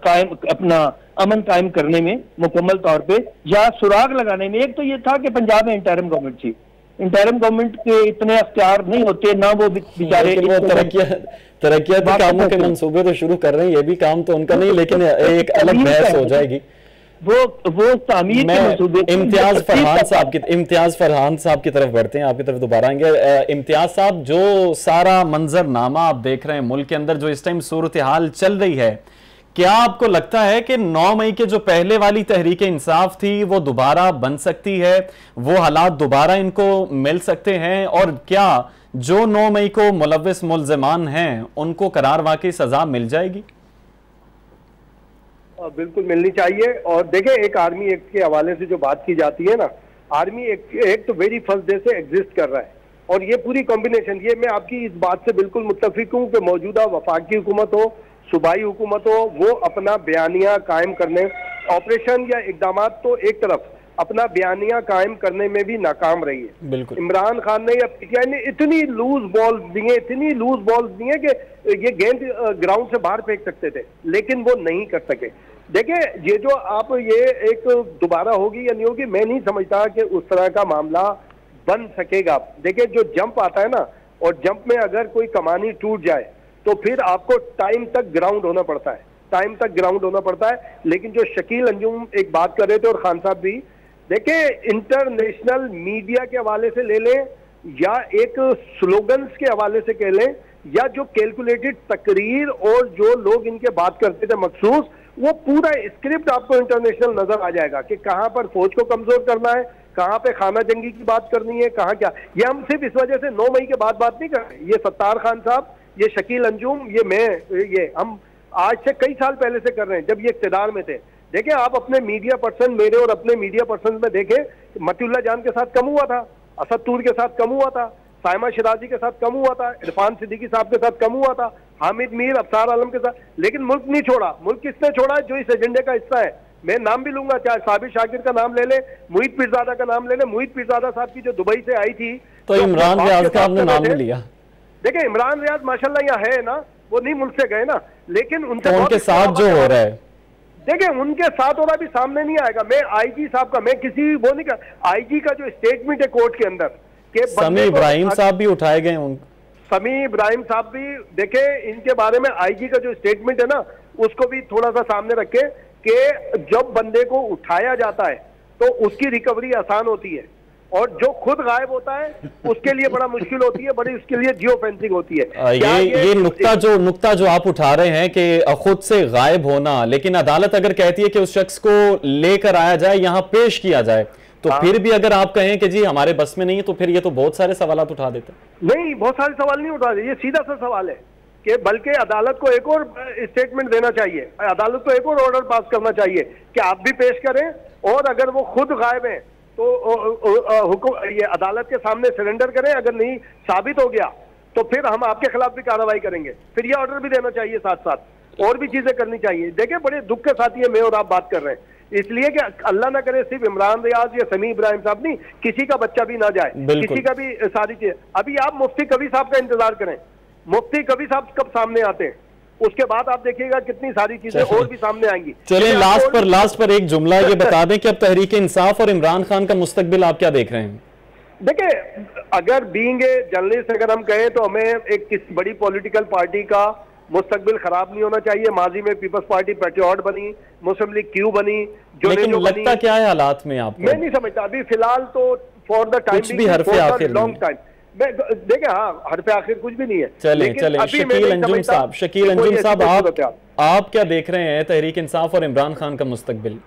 कायम अपना अमन कायम करने में मुकम्मल तौर पे, या सुराग लगाने में। एक तो ये था कि पंजाब में इंटरिम गवर्नमेंट थी, इंटरिम गवर्नमेंट के इतने अख्तियार नहीं होते ना, वो बेचारे तरक्याती कामों के मंसूबे तो शुरू कर रहे हैं, ये भी काम तो उनका नहीं, लेकिन एक अलग बहस हो जाएगी। वो तामीर के मंसूबे। इम्तियाज फरहान साहब की तरफ बढ़ते हैं, आपकी तरफ दोबारा आएंगे। इम्तियाज साहब, जो सारा मंजरनामा आप देख रहे हैं मुल्क के अंदर, जो इस टाइम सूरत हाल चल रही है, क्या आपको लगता है कि 9 मई के जो पहले वाली तहरीक इंसाफ थी वो दोबारा बन सकती है, वो हालात दोबारा इनको मिल सकते हैं, और क्या जो 9 मई को मुलव्विस मुल्ज़िमान हैं उनको करार वाकई सजा मिल जाएगी? बिल्कुल मिलनी चाहिए। और देखें, एक आर्मी एक्ट के हवाले से जो बात की जाती है ना, आर्मी एक्ट तो वेरी फर्स्ट डे से एग्जिस्ट कर रहा है, और ये पूरी कॉम्बिनेशन, ये मैं आपकी इस बात से बिल्कुल मुत्तफिक हूँ कि मौजूदा वफाकी हुकूमत हो, सूबाई हुकूमत हो, वो अपना बयानिया कायम करने, ऑपरेशन या इकदाम तो एक तरफ, अपना बयानिया कायम करने में भी नाकाम रही है। बिल्कुल। इमरान खान ने या पीटीआई ने इतनी लूज बॉल्स दिए कि ये गेंद ग्राउंड से बाहर फेंक सकते थे, लेकिन वो नहीं कर सके। देखिए, ये जो आप ये एक दोबारा होगी या नहीं होगी, मैं नहीं समझता कि उस तरह का मामला बन सकेगा। देखिए, जो जंप आता है ना, और जंप में अगर कोई कमानी टूट जाए तो फिर आपको टाइम तक ग्राउंड होना पड़ता है, लेकिन जो शकील अंजुम एक बात कर रहे थे, और खान साहब भी, देखिए, इंटरनेशनल मीडिया के हवाले से ले लें या एक स्लोगन्स के हवाले से कह लें, या जो कैलकुलेटेड तकरीर और जो लोग इनके बात करते थे मखसूस, वो पूरा स्क्रिप्ट आपको इंटरनेशनल नजर आ जाएगा कि कहां पर फौज को कमजोर करना है, कहां पे खाना जंगी की बात करनी है, कहां क्या। ये हम सिर्फ इस वजह से 9 मई के बाद बात नहीं कर रहे, ये सत्तार खान साहब, ये शकील अंजुम, ये हम आज से कई साल पहले से कर रहे हैं, जब ये इख्तिदार में थे। देखिए, आप अपने मीडिया पर्सन, मेरे और अपने मीडिया पर्सन में देखें, मतीउल्लाह जान के साथ कम हुआ था, असद तूर के साथ कम हुआ था, साइमा शिराजी के साथ कम हुआ था, इरफान सिद्दीकी साहब के साथ कम हुआ था, हामिद मीर, अफसार आलम के साथ, लेकिन मुल्क नहीं छोड़ा। मुल्क किसने छोड़ा? जो इस एजेंडे का हिस्सा है। मैं नाम भी लूंगा, चाहे साबिर शाकिर का नाम ले ले, मुईद पीरजादा का नाम ले ले। मुईद पीरजादा साहब की जो दुबई से आई थी, तो इमरान रियाज का आपने नाम लिया। देखिए, इमरान रियाज माशाल्लाह यहाँ है ना, वो नहीं मुल्क से गए ना, लेकिन उनके साथ जो हो रहा है, देखिए, उनके साथ हो रहा भी सामने नहीं आएगा। मैं आईजी साहब का, मैं किसी वो नहीं कर, आईजी का जो स्टेटमेंट है कोर्ट के अंदर के, समी इब्राहिम साहब भी उठाए गए, समी इब्राहिम साहब भी, देखे, इनके बारे में आईजी का जो स्टेटमेंट है ना, उसको भी थोड़ा सा सामने रखे कि जब बंदे को उठाया जाता है तो उसकी रिकवरी आसान होती है, और जो खुद गायब होता है उसके लिए बड़ा मुश्किल होती है, बड़ी उसके लिए जियो फेंसिंग होती है। ये नुक्ता जो आप उठा रहे हैं कि खुद से गायब होना, लेकिन अदालत अगर कहती है कि उस शख्स को लेकर आया जाए, यहाँ पेश किया जाए, तो फिर भी अगर आप कहें कि जी हमारे बस में नहीं है, तो फिर ये तो बहुत सारे सवाल उठा देते। नहीं, बहुत सारे सवाल नहीं उठा देते, ये सीधा सा सवाल है कि बल्कि अदालत को एक और स्टेटमेंट देना चाहिए, अदालत को एक और ऑर्डर पास करना चाहिए कि आप भी पेश करें, और अगर वो खुद गायब है तो हुक्म ये अदालत के सामने सरेंडर करें। अगर नहीं साबित हो गया तो फिर हम आपके खिलाफ भी कार्रवाई करेंगे। फिर ये ऑर्डर भी देना चाहिए, साथ साथ और भी चीजें करनी चाहिए। देखिए, बड़े दुख के साथ ये मैं और आप बात कर रहे हैं, इसलिए कि अल्लाह ना करे सिर्फ इमरान रियाज या समी इब्राहिम साहब नहीं, किसी का बच्चा भी ना जाए, किसी का भी सारी चीज। अभी आप मुफ्ती कबीर साहब का इंतजार करें, मुफ्ती कबीर साहब कब सामने आते हैं, उसके बाद आप देखिएगा कितनी सारी चीजें और भी सामने आएंगी। चलिए, लास्ट पर एक जुमला ये बता दें कि अब तहरीक इंसाफ और इमरान खान का मुस्तकबिल आप क्या देख रहे हैं? देखिए, अगर बीइंग ए जर्नलिस्ट अगर हम कहें तो हमें एक किसी बड़ी पॉलिटिकल पार्टी का मुस्तकबिल खराब नहीं होना चाहिए। माजी में पीपल्स पार्टी पेट्रियट बनी, मुस्लिम लीग क्यू बनी, जो लेकिन जो लगता क्या है हालात में आपको? मैं नहीं समझता अभी फिलहाल तो फॉर द टाइम कुछ भी हरफ आखिर लॉन्ग टाइम देखें। हाँ, हरफ आखिर कुछ भी नहीं है। चलें शकील अंजुम साहब, शकील अंजुम साहब, आप क्या देख रहे हैं तहरीक इंसाफ और इमरान खान का मुस्तकबिल?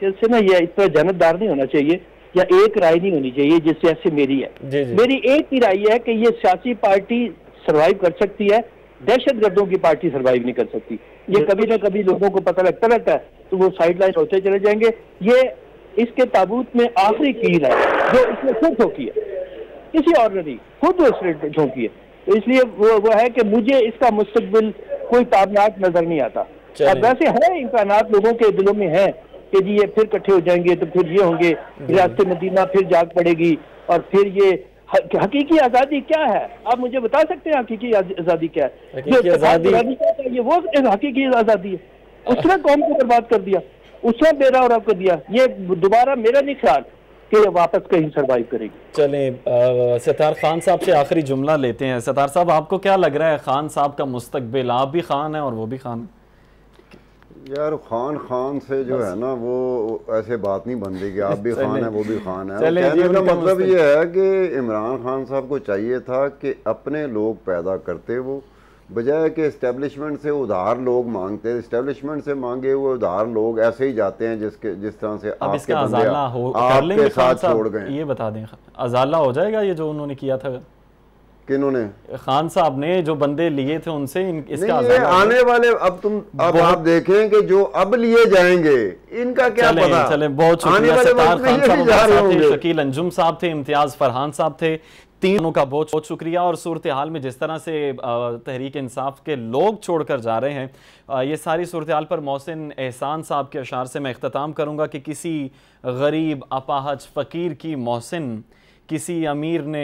से ना ये इस पर जानतदार नहीं होना चाहिए या एक राय नहीं होनी चाहिए जिस जैसे मेरी है। मेरी एक ही राय है कि ये सियासी पार्टी सरवाइव कर सकती है, दहशतगर्दों की पार्टी सरवाइव नहीं कर सकती। ये कभी ना कभी लोगों को पता लगता रहता है तो वो साइडलाइन होते चले जाएंगे। ये इसके ताबूत में आखिरी कील है जो इसने खुद ठोकी है, किसी और ने नहीं, खुद उसने ठोकी है। तो इसलिए वो है कि मुझे इसका मुस्तकबिल कोई ताबनाक नजर नहीं आता। अब वैसे है इम्कानात लोगों के दिलों में है कि जी ये फिर इकट्ठे हो जाएंगे तो फिर ये होंगे, रियासत मदीना फिर जाग पड़ेगी और फिर ये हकीकी आज़ादी क्या है? आप मुझे बता सकते हैं हकीकी आज़ादी क्या है? जो आज़ादी क्या चाहिए वो हकीकी आज़ादी है। उसने कौम को बर्बाद कर दिया, उसने बेरा और कर दिया। ये दोबारा मेरा नहीं ख्याल कि वापस कहीं सरवाइव करेगी। चलें सत्तार खान साहब से आखिरी जुमला लेते हैं। सत्तार साहब, आपको क्या लग रहा है खान साहब का मुस्तकबिल? आप भी खान है और वो भी खान। यार खान से जो है ना वो ऐसे बात नहीं बन रही कि आप भी खान है वो भी खान है। कहने का मतलब ये है कि इमरान खान साहब को चाहिए था कि अपने लोग पैदा करते वो, बजाय कि इस्टेब्लिशमेंट से उधार लोग मांगते। इस्टेब्लिशमेंट से मांगे हुए उधार लोग ऐसे ही जाते हैं जिस तरह से आपके बंदे आपके साथ छोड़ गए। ये बता दें अजाला हो जाएगा ये जो उन्होंने किया था? किन्होंने? खान साहब ने जो बंदे लिए थे उनसे इसका आने वाले अब आप देखें कि जो अब लिए जाएंगे इनका क्या पता। चले बहुत शुक्रिया सत्तार खान साहब, शकील अंजुम साहब थे, इम्तियाज फरहान साहब थे, तीनों का बहुत बहुत शुक्रिया। और सूरत हाल में जिस तरह से तहरीक इंसाफ के लोग छोड़कर जा रहे हैं, ये सारी सूरत हाल पर मोहसिन एहसान साहब के अशार से मैं इख्तिताम करूँगा कि किसी गरीब अपाहज फ़कीर की मोहसिन किसी अमीर ने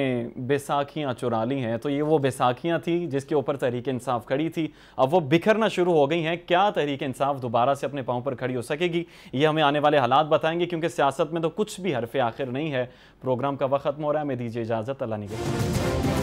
बैसाखियाँ चुरा ली हैं। तो ये वो बैसाखियाँ थी जिसके ऊपर तहरीक इंसाफ खड़ी थी, अब वो बिखरना शुरू हो गई हैं। क्या तहरीक इंसाफ दोबारा से अपने पाँव पर खड़ी हो सकेगी? ये हमें आने वाले हालात बताएंगे, क्योंकि सियासत में तो कुछ भी हरफ आखिर नहीं है। प्रोग्राम का वक्त खत्म हो रहा है, मैं दीजिए इजाज़त। अल्लाह निगहबान।